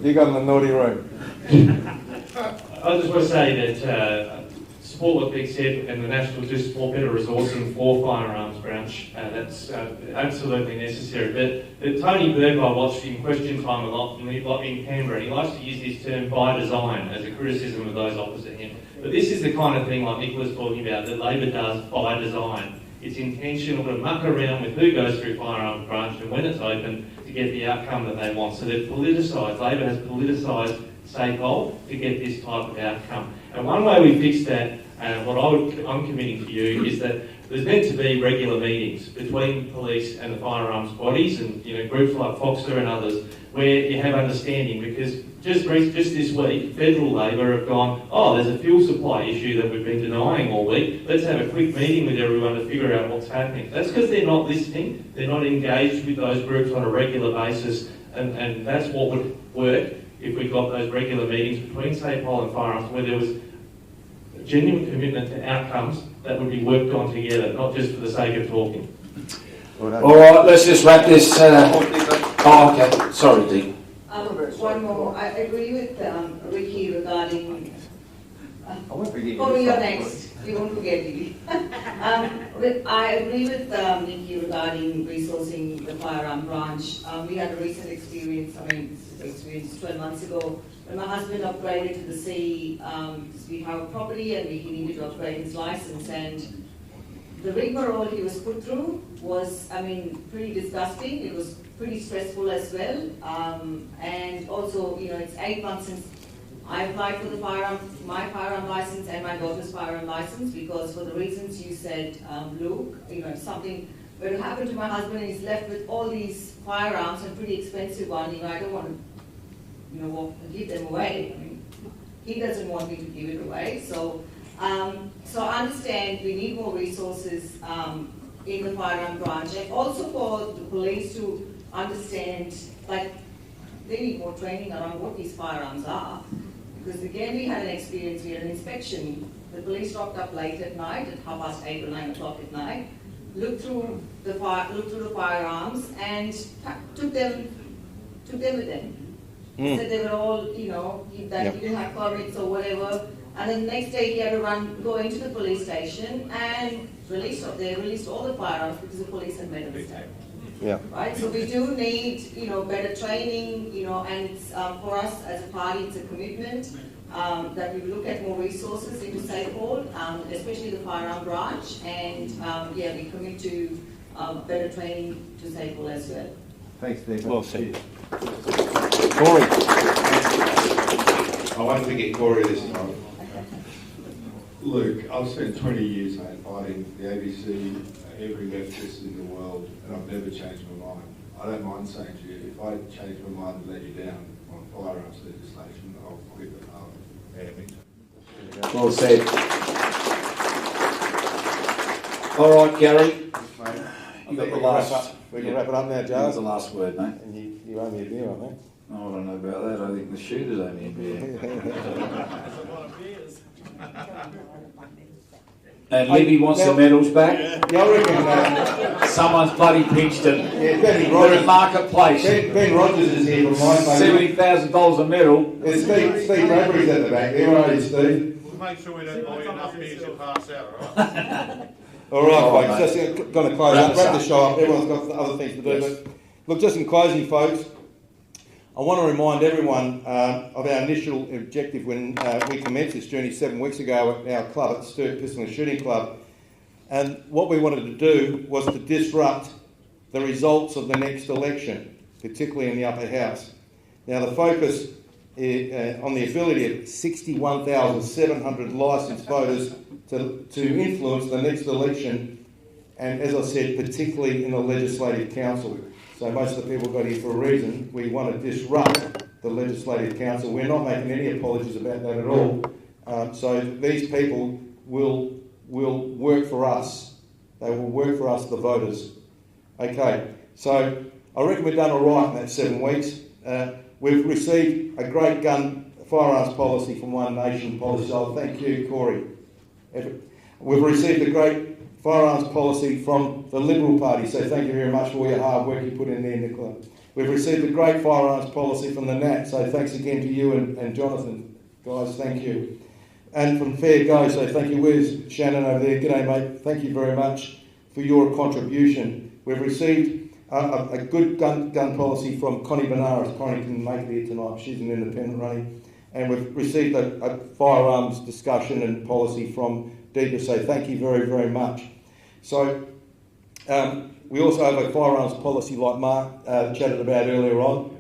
You got in the naughty room. I just want to say that support what Vic said, and the National do support better resourcing for firearms branch. That's absolutely necessary. But Tony Berg, I watched in Question Time a lot in Canberra, and he likes to use this term by design as a criticism of those opposite him. But this is the kind of thing, like Nick was talking about, that Labor does by design. It's intentional to muck around with who goes through firearms branch and when it's open to get the outcome that they want. So they've politicised, Labor has politicised SAPOL to get this type of outcome. And one way we fix that, I'm committing to you, is that there's meant to be regular meetings between police and the firearms bodies, and groups like FOCSA and others, where you have understanding. Because just this week, federal Labor have gone, there's a fuel supply issue that we've been denying all week. Let's have a quick meeting with everyone to figure out what's happening. That's because they're not listening. They're not engaged with those groups on a regular basis, and that's what would work if we got those regular meetings between SAPOL and firearms, where there was a genuine commitment to outcomes that would be worked on together, not just for the sake of talking. All right, let's just wrap this. Okay. Sorry, Dee. One more. I agree with Ricky regarding... you're next. You won't forget, Ricky. I agree with Ricky regarding resourcing the firearm branch. We had a recent experience 12 months ago, when my husband upgraded to the C, we have a property and he needed to upgrade his license, and the rigmarole he was put through was, pretty disgusting. It was pretty stressful as well, and also, it's 8 months since I applied for my firearm license and my daughter's firearm license, because for the reasons you said, Luke, if something were to happen to my husband and he's left with all these firearms and pretty expensive ones, I don't want to, give them away. He doesn't want me to give it away. So I understand we need more resources in the firearm branch, and also for the police to understand, they need more training around what these firearms are. Because again, we had an experience, we had an inspection. The police rocked up late at night, at 8:30 or 9 o'clock at night, looked through the firearms and took them with them. Said they were all, he didn't have permits or whatever. And then the next day he had to go into the police station and they released all the firearms because the police had made a mistake. Yeah. Right? So we do need, better training, and it's, for us as a party, it's a commitment that we look at more resources into SAPOL, especially the firearm branch, and we commit to better training to SAPOL as well. Thanks, Steve. Well said. Corey. I won't forget Corey this time. Luke, I've spent 20 years, fighting the ABC, every leftist in the world, and I've never changed my mind. I don't mind saying to you, if I change my mind and let you down on firearms legislation, I'll quit the parliament. Well said. All right, Gary. You got the last. We can wrap it up now, You got Giles. the last word, mate. And you owe me a beer, I think. I don't know about that. I think the shooters owe me a beer. And Libby wants the medals back. Yeah, I reckon Someone's bloody pinched them. Ben They're Rogers. at Marketplace. Ben Rogers is here from my family. $70,000 a medal. There's Steve Bradbury's at the back there. Where are you, Steve? We'll make sure we don't buy you enough beers to pass out, alright? All right, All folks. Just going to close Wrap up. this Wrap up. the show up. Everyone's got other things to do. Yes. But look, just in closing, folks, I want to remind everyone of our initial objective when we commenced this journey 7 weeks ago at our club, at Sturt Pistol and Shooting Club. And what we wanted to do was to disrupt the results of the next election, particularly in the upper house. Now, the focus on the ability of 61,700 licensed voters to influence the next election, and as I said, particularly in the Legislative Council. So most of the people got here for a reason. We want to disrupt the Legislative Council. We're not making any apologies about that at all. So these people will work for us. They will work for us, the voters. Okay, so I reckon we've done all right in that 7 weeks. We've received a great firearms policy from One Nation policy. So thank you, Corey. We've received a great firearms policy from the Liberal Party, so thank you very much for all your hard work you put in there, Nicola. We've received a great firearms policy from the Nat, so thanks again to you and Jonathan. Guys, thank you. And from Fair Go, so thank you. Where's Shannon over there? G'day, mate. Thank you very much for your contribution. We've received a good gun policy from Connie Benares. Connie couldn't make it here tonight. She's an independent running. And we've received a firearms discussion and policy from Deepa, so thank you very, very much. So we also have a firearms policy like Mark chatted about earlier on.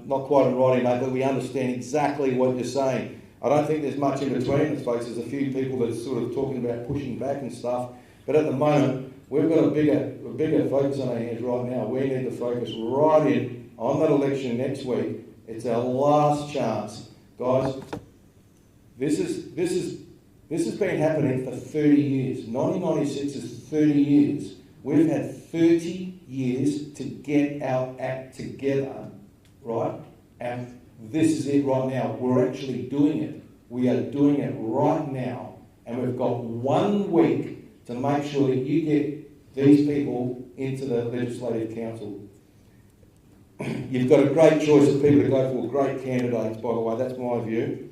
Not quite in writing, mate, but we understand exactly what you're saying. I don't think there's much in between us, folks. There's a few people that's sort of talking about pushing back and stuff. But at the moment, we've got a bigger focus on our hands right now. We need to focus right in on that election next week. It's our last chance. Guys, this has been happening for 30 years. 1996 is 30 years. We've had 30 years to get our act together, right? And this is it right now. We're actually doing it. We are doing it right now. And we've got 1 week to make sure that you get these people into the Legislative Council. You've got a great choice of people to go for, great candidates, by the way. That's my view.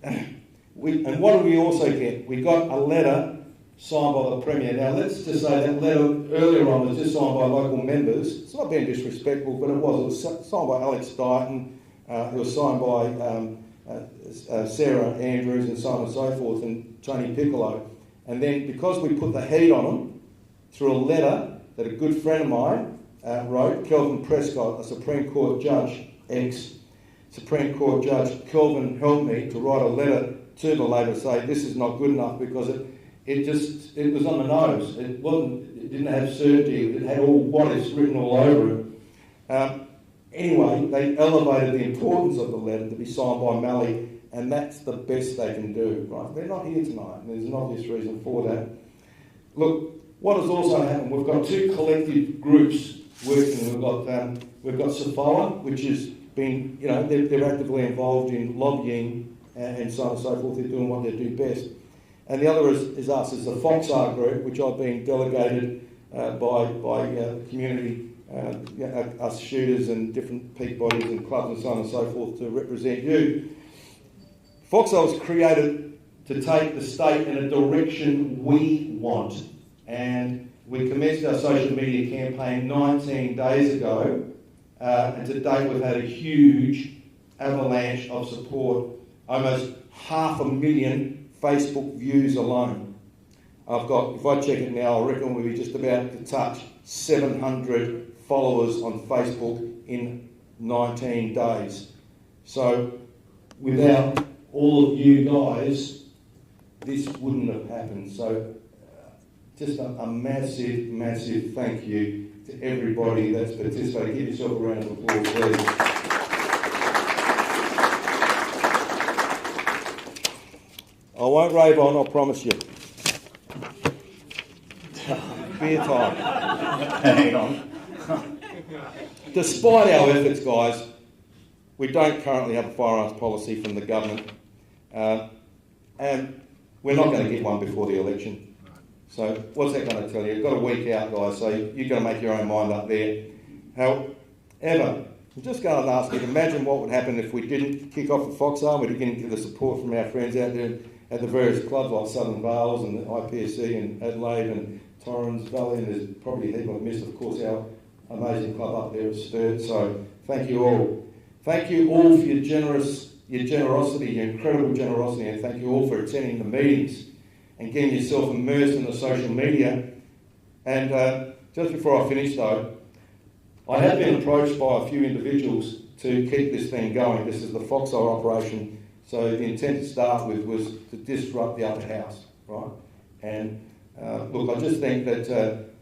And what do we also get? We got a letter signed by the Premier. Now, let's just say that letter earlier on was just signed by local members. It's not being disrespectful, but it was. It was signed by Alex Dighton. It was signed by Sarah Andrews and so on and so forth, and Tony Piccolo. And then, because we put the heat on them through a letter that a good friend of mine wrote, Kelvin Prescott, a Supreme Court judge, ex-Supreme Court judge, Kelvin helped me to write a letter to the Labor to say this is not good enough because it was on the nose. It didn't have certainty. It had all what is written all over it. Anyway, they elevated the importance of the letter to be signed by Mally, and that's the best they can do, right? They're not here tonight, and there's an obvious reason for that. Look, what has also happened, we've got 2 collective groups working. We've got SAFOA, which has been, they're actively involved in lobbying and so on and so forth. They're doing what they do best. And the other is us, is the FOCSA group, which I've been delegated by the community, us shooters and different peak bodies and clubs and so on and so forth to represent you. FOCSA was created to take the state in a direction we want. And we commenced our social media campaign 19 days ago, and to date we've had a huge avalanche of support, almost 500,000 Facebook views alone. I've got, if I check it now, I reckon we'll be just about to touch 700 followers on Facebook in 19 days. So without all of you guys, this wouldn't have happened. So just a massive, massive thank you to everybody that's participated. Give yourself a round of applause, please. I won't rave on, I promise you. Beer time. Hang on. Despite our efforts, guys, we don't currently have a firearms policy from the government. And we're not going to get one before the election. So what's that going to tell you? You've got a week out, guys, so you've got to make your own mind up there. However, I'm just going to ask you to imagine what would happen if we didn't kick off the FOCSA, we didn't get the support from our friends out there at the various clubs like Southern Vales and the IPSC and Adelaide and Torrens Valley, and there's probably a heap I've missed, of course, our amazing club up there at Sturt. So thank you all. Thank you all for your generosity, your incredible generosity, and thank you all for attending the meetings and getting yourself immersed in the social media. And just before I finish though, I have been approached by a few individuals to keep this thing going. This is the FOCSA operation. So the intent to start with was to disrupt the upper house, right? And look, I just think that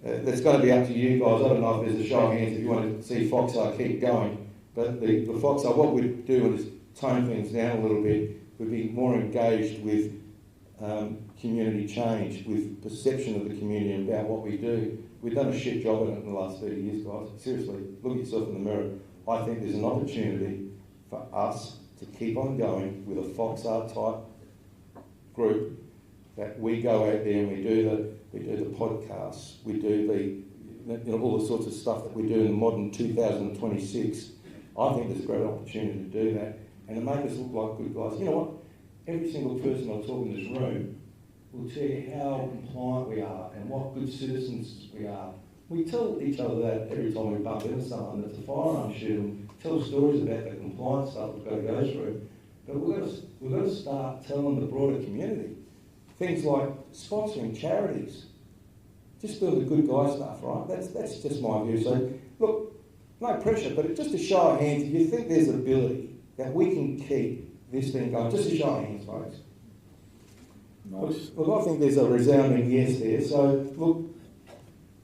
that's going to be up to you guys. I don't know if there's a show of hands if you want to see FOCSA keep going. But the FOCSA, what we'd do is tone things down a little bit. We'd be more engaged with community change, with perception of the community about what we do. We've done a shit job at it in the last 30 years, guys. Seriously, look at yourself in the mirror. I think there's an opportunity for us to keep on going with a FOCSA type group, that we go out there and we do the podcasts, we do all the sorts of stuff that we do in the modern 2026. I think there's a great opportunity to do that and to make us look like good guys. You know what? Every single person I talk in this room will tell you how compliant we are and what good citizens we are. We tell each other that every time we bump into someone that's a firearm shooter, and tell stories about the compliance stuff we've got to go through. But we've got to start telling the broader community things like sponsoring charities. Just doing the good guy stuff, right? That's just my view. So, look, no pressure, but just a show of hands, if you think there's ability that we can keep this thing going, just a show of hands, folks. Nice. Look, I think there's a resounding yes there. So, look,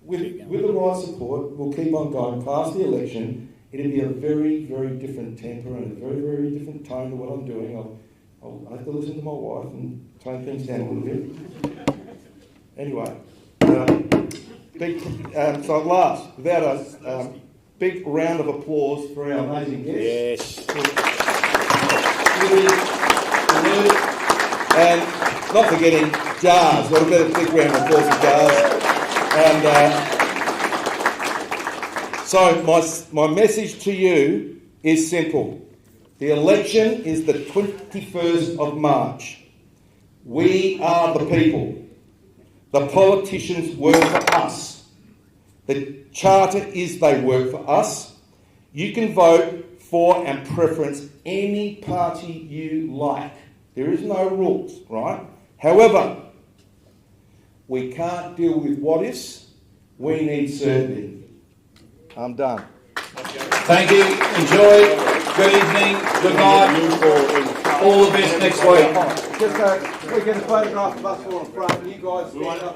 with the right support, we'll keep on going past the election. It'll be a very, very different temper and a very, very different tone to what I'm doing. I'll have to listen to my wife and tone things down a little bit. Anyway, so at last, without a big round of applause for our amazing guests. Yes. And not forgetting Jars. What a big round of applause for Jars. And so my message to you is simple. The election is the 21st of March. We are the people. The politicians work for us. The charter is they work for us. You can vote for and preference any party you like. There is no rules, right? However, we can't deal with what ifs. We need certainty. I'm done. Thank you. Enjoy. Good evening. Good night. All the best next week. Just we get a photograph of us all in front. You guys stand up.